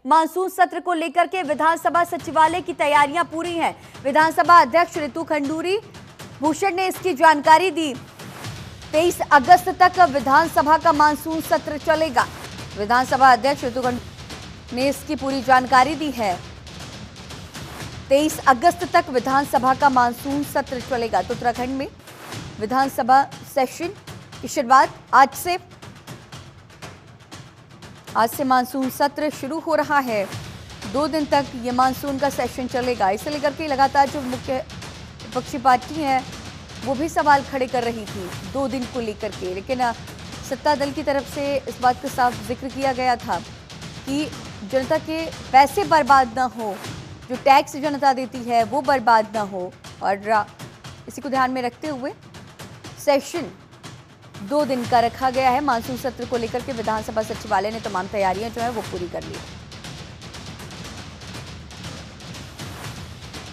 Monsoon सत्र को लेकर के विधानसभा सचिवालय की तैयारियां पूरी हैं। विधानसभा अध्यक्ष ऋतु खंडूरी भूषण ने इसकी जानकारी दी। 23 अगस्त तक विधानसभा का मानसून सत्र चलेगा। विधानसभा अध्यक्ष ऋतु खंडूरी ने इसकी पूरी जानकारी दी है। 23 अगस्त तक विधानसभा का मानसून सत्र चलेगा। तो उत्तराखंड में विधानसभा सेशन की शुरुआत आज से मानसून सत्र शुरू हो रहा है। 2 दिन तक ये मानसून का सेशन चलेगा। इसे लेकर के लगातार जो मुख्य विपक्षी पार्टी है वो भी सवाल खड़े कर रही थी 2 दिन को लेकर के, लेकिन सत्ता दल की तरफ से इस बात का साफ जिक्र किया गया था कि जनता के पैसे बर्बाद ना हो, जो टैक्स जनता देती है वो बर्बाद ना हो, और इसी को ध्यान में रखते हुए सेशन 2 दिन का रखा गया है। मानसून सत्र को लेकर के विधानसभा सचिवालय ने तमाम तैयारियां जो है वो पूरी कर ली।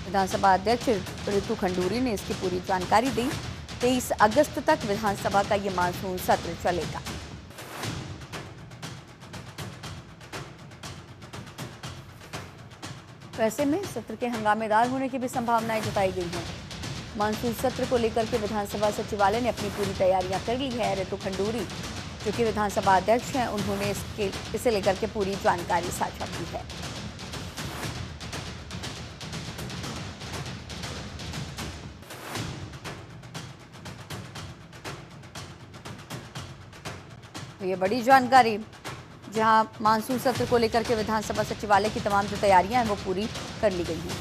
विधानसभा अध्यक्ष ऋतु खंडूरी ने इसकी पूरी जानकारी दी। 23 अगस्त तक विधानसभा का ये मानसून सत्र चलेगा। ऐसे में सत्र के हंगामेदार होने की भी संभावनाएं जताई गई हैं। मानसून सत्र को लेकर के विधानसभा सचिवालय ने अपनी पूरी तैयारियां कर ली है। ऋतु खंडूरी जो कि विधानसभा अध्यक्ष हैं, उन्होंने इसे लेकर के पूरी जानकारी साझा की है। तो ये बड़ी जानकारी, जहां मानसून सत्र को लेकर के विधानसभा सचिवालय की तमाम जो तैयारियां हैं वो पूरी कर ली गई हैं।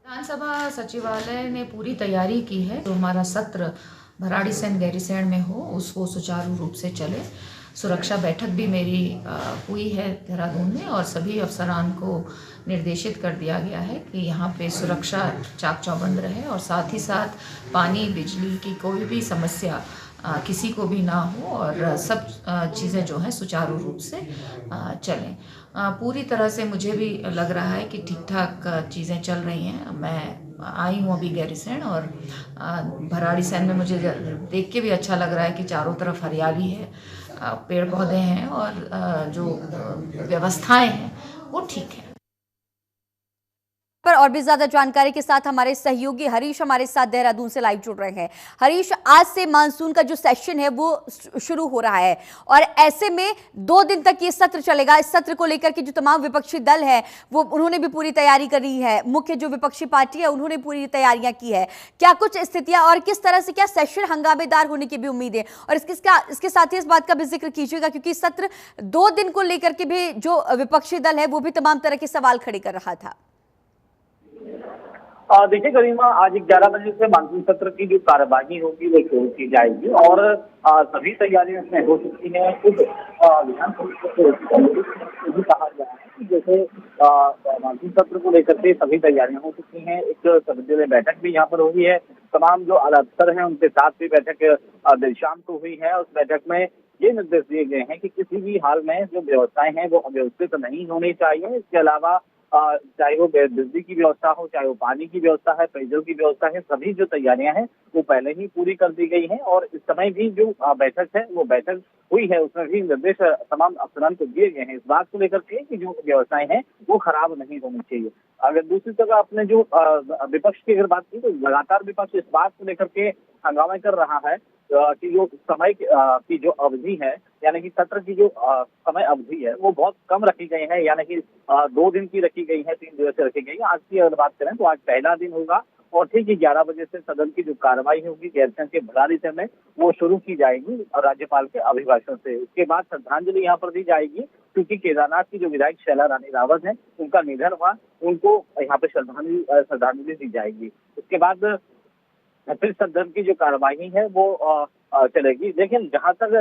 विधानसभा सचिवालय ने पूरी तैयारी की है तो हमारा सत्र भराड़ीसैंण गैरीसैंण में हो, उसको सुचारू रूप से चले। सुरक्षा बैठक भी मेरी हुई है देहरादून में, और सभी अफसरान को निर्देशित कर दिया गया है कि यहाँ पे सुरक्षा चाक चौबंद रहे, और साथ ही साथ पानी बिजली की कोई भी समस्या किसी को भी ना हो, और सब चीज़ें जो हैं सुचारू रूप से चलें। पूरी तरह से मुझे भी लग रहा है कि ठीक ठाक चीज़ें चल रही हैं। मैं आई हूँ अभी गैरीसैंण, और भराड़ीसैंण में मुझे देख के भी अच्छा लग रहा है कि चारों तरफ हरियाली है, पेड़ पौधे हैं, और जो व्यवस्थाएं हैं वो ठीक है। पर और भी ज्यादा जानकारी के साथ हमारे सहयोगी हरीश हमारे साथ देहरादून से लाइव जुड़ रहे हैं। हरीश, आज से मानसून का जो सेशन है वो शुरू हो रहा है, और ऐसे में 2 दिन तक ये सत्र चलेगा। इस सत्र को लेकर के जो तमाम विपक्षी दल है वो उन्होंने भी पूरी तैयारी करी है। मुख्य जो विपक्षी पार्टी है उन्होंने पूरी तैयारियां की है। क्या कुछ स्थितियां और किस तरह से क्या सेशन हंगामेदार होने की भी उम्मीद है, और इसके साथ ही इस बात का भी जिक्र कीजिएगा क्योंकि सत्र 2 दिन को लेकर के भी जो विपक्षी दल है वो भी तमाम तरह के सवाल खड़े कर रहा था। देखिए गरिमा, आज 11 बजे से मानसून सत्र की जो कार्यवाही होगी वो शुरू की जाएगी, और सभी तैयारियां इसमें हो चुकी हैं। खुद विधानसभा भी कहा गया है कि जैसे मानसून सत्र को लेकर के सभी तैयारियां हो चुकी हैं। एक सर्वदलीय बैठक भी यहाँ पर हुई है, तमाम जो आला अफसर हैं उनके साथ भी बैठक देर शाम को हुई है। उस बैठक में ये निर्देश दिए गए हैं कि किसी भी हाल में जो व्यवस्थाएं हैं वो अव्यवस्थित नहीं होनी चाहिए। इसके अलावा चाहे वो बिजली की व्यवस्था हो, चाहे वो पानी की व्यवस्था है, पेयजल की व्यवस्था है, सभी जो तैयारियां हैं वो पहले ही पूरी कर दी गई हैं। और इस समय भी जो बैठक है वो बैठक हुई है, उसमें भी निर्देश तमाम अफसरान को दिए गए हैं इस बात को लेकर के कि जो व्यवस्थाएं हैं वो खराब नहीं होनी चाहिए। अगर दूसरी तरफ आपने जो विपक्ष की अगर बात की, तो लगातार विपक्ष इस बात को लेकर के हंगामा कर रहा है कि जो समय की जो अवधि है, यानी कि सत्र की जो समय अवधि है वो बहुत कम रखी गई है, यानी कि 2 दिन की रखी गई है, 3 दिवसीय रखी गई है। आज की अगर बात करें तो आज पहला दिन होगा, और ठीक 11 बजे से सदन की जो कार्रवाई होगी गैरसैंण के भराड़ीसैंण में वो शुरू की जाएगी, और राज्यपाल के अभिभाषण से। उसके बाद श्रद्धांजलि यहाँ पर दी जाएगी, क्योंकि केदारनाथ की जो विधायक शैला रानी रावत है उनका निधन हुआ, उनको यहाँ पे श्रद्धांजलि दी जाएगी। उसके बाद फिर सदन की जो कार्यवाही है वो चलेगी। लेकिन जहां तक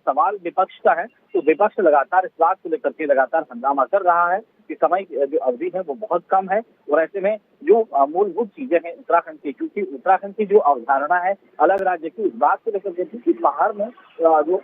सवाल विपक्ष का है, तो विपक्ष लगातार इस बात को लेकर के लगातार हंगामा कर रहा है कि समय की जो अवधि है वो बहुत कम है, और ऐसे में जो मूलभूत चीजें हैं उत्तराखंड की, क्योंकि उत्तराखंड की जो अवधारणा है अलग राज्य की, इस बात को लेकर के कि पहाड़ में जो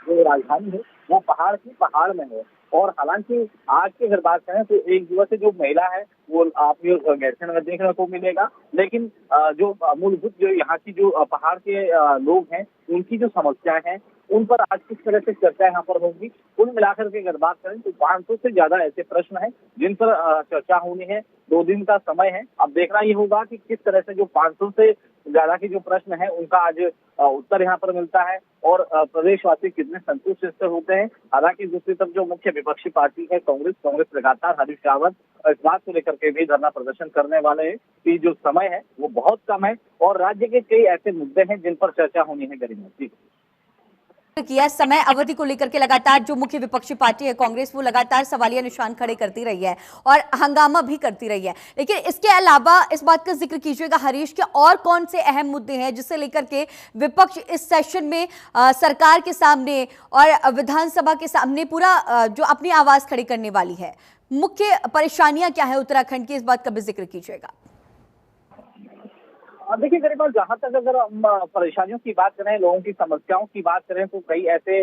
राजधानी है वो पहाड़ में है। और हालांकि आज की अगर बात करें तो एक दिवसीय जो मेला है वो आपको गैरसैंण में देखने को मिलेगा, लेकिन जो मूलभूत जो यहाँ की जो पहाड़ के लोग हैं उनकी जो समस्याएं हैं उन पर आज किस तरह से चर्चा यहाँ पर होगी। कुल मिलाकर के अगर बात करें तो 500 से ज्यादा ऐसे प्रश्न हैं जिन पर चर्चा होनी है। 2 दिन का समय है। अब देखना ये होगा कि किस तरह से जो 500 से ज्यादा के जो प्रश्न है उनका आज उत्तर यहाँ पर मिलता है और प्रदेशवासी कितने संतुष्ट इससे होते हैं। हालांकि दूसरी तरफ जो मुख्य विपक्षी पार्टी है कांग्रेस लगातार हरीश रावत इस बात को लेकर के भी धरना प्रदर्शन करने वाले हैं कि जो समय है वो बहुत कम है और राज्य के कई ऐसे मुद्दे हैं जिन पर चर्चा होनी है। गरिमा जी किया समय अवधि को लेकर के लगातार जो मुख्य विपक्षी पार्टी है कांग्रेस वो लगातार सवालिया निशान खड़े करती रही है और हंगामा भी करती रही है, लेकिन इसके अलावा इस बात का जिक्र कीजिएगा हरीश के और कौन से अहम मुद्दे हैं जिसे लेकर के विपक्ष इस सेशन में सरकार के सामने और विधानसभा के सामने पूरा जो अपनी आवाज खड़ी करने वाली है। मुख्य परेशानियां क्या है उत्तराखंड की, इस बात का भी जिक्र कीजिएगा। देखिए गरिमा, जहाँ तक अगर हम परेशानियों की बात करें, लोगों की समस्याओं की बात करें तो कई ऐसे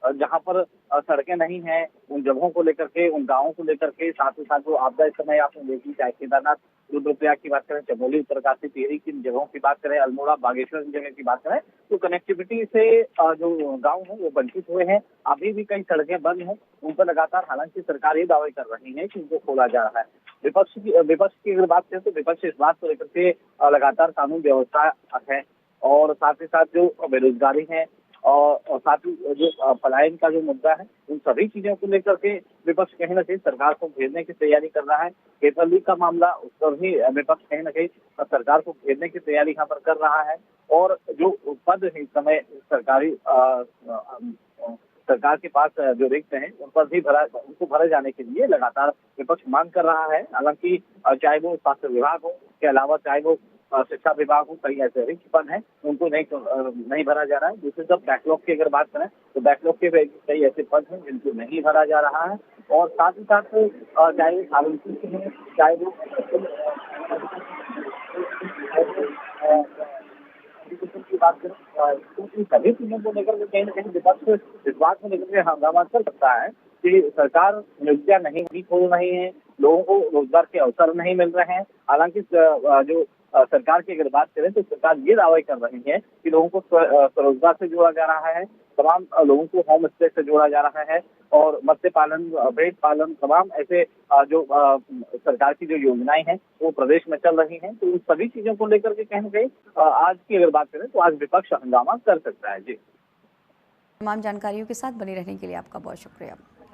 जहाँ पर सड़कें नहीं हैं उन जगहों को लेकर के, उन गाँवों को लेकर के, साथ ही साथ जो आपदा इस समय आपने देखी, चाहे केदारनाथ, रुद्रप्रयाग की बात करें, चमोली, उत्तरकाशी, टिहरी की जगहों की बात करें, अल्मोड़ा, बागेश्वर की जगह की बात करें तो कनेक्टिविटी से जो गाँव है वो वंचित हुए हैं। अभी भी कई सड़कें बंद हैं, उन पर लगातार हालांकि सरकार ये दावे कर रही है कि उनको खोला जा रहा है। विपक्ष की अगर बात करें तो विपक्ष इस बात को लेकर के लगातार कानून व्यवस्था है और साथ ही साथ जो बेरोजगारी है और साथ ही जो पलायन का जो मुद्दा है, उन सभी चीजों को लेकर के विपक्ष कहीं ना कहीं सरकार को घेरने की तैयारी कर रहा है। पेपर लीक का मामला, उस पर भी विपक्ष कहीं ना कहीं सरकार को घेरने की तैयारी यहाँ पर कर रहा है और जो पद है इस समय सरकार के पास जो रिक्त हैं उन पर भी उनको भरे जाने के लिए लगातार विपक्ष मांग कर रहा है। हालांकि चाहे वो स्वास्थ्य विभाग हो, के अलावा चाहे वो शिक्षा विभाग हो, कई ऐसे रिक्त पद हैं उनको नहीं भरा जा रहा है। दूसरी तरफ बैकलॉग की अगर बात करें तो बैकलॉग के कई ऐसे पद हैं जिनको नहीं भरा जा रहा है और साथ ही साथ चाहे वो सार्वजनिक के हैं, चाहे वो की बात करें तो इन सभी चीजों को लेकर कहीं ना कहीं विपक्ष इस बात को लेकर के हंगामा कर सकता है कि सरकार नियुक्तियां नहीं खोल रही है, लोगों को रोजगार के अवसर नहीं मिल रहे हैं। हालांकि जो सरकार की अगर बात करें तो सरकार ये दावा कर रही है कि लोगों को स्वरोजगार से जोड़ा जा रहा है, तमाम लोगों को होम स्टे से जोड़ा जा रहा है और मत्स्य पालन, भेड़ पालन, तमाम ऐसे जो सरकार की जो योजनाएं हैं वो प्रदेश में चल रही हैं। तो उन सभी चीजों को लेकर के कहीं ना कहीं आज की अगर बात करें तो आज विपक्ष हंगामा कर सकता है। जी, तमाम जानकारियों के साथ बने रहने के लिए आपका बहुत शुक्रिया।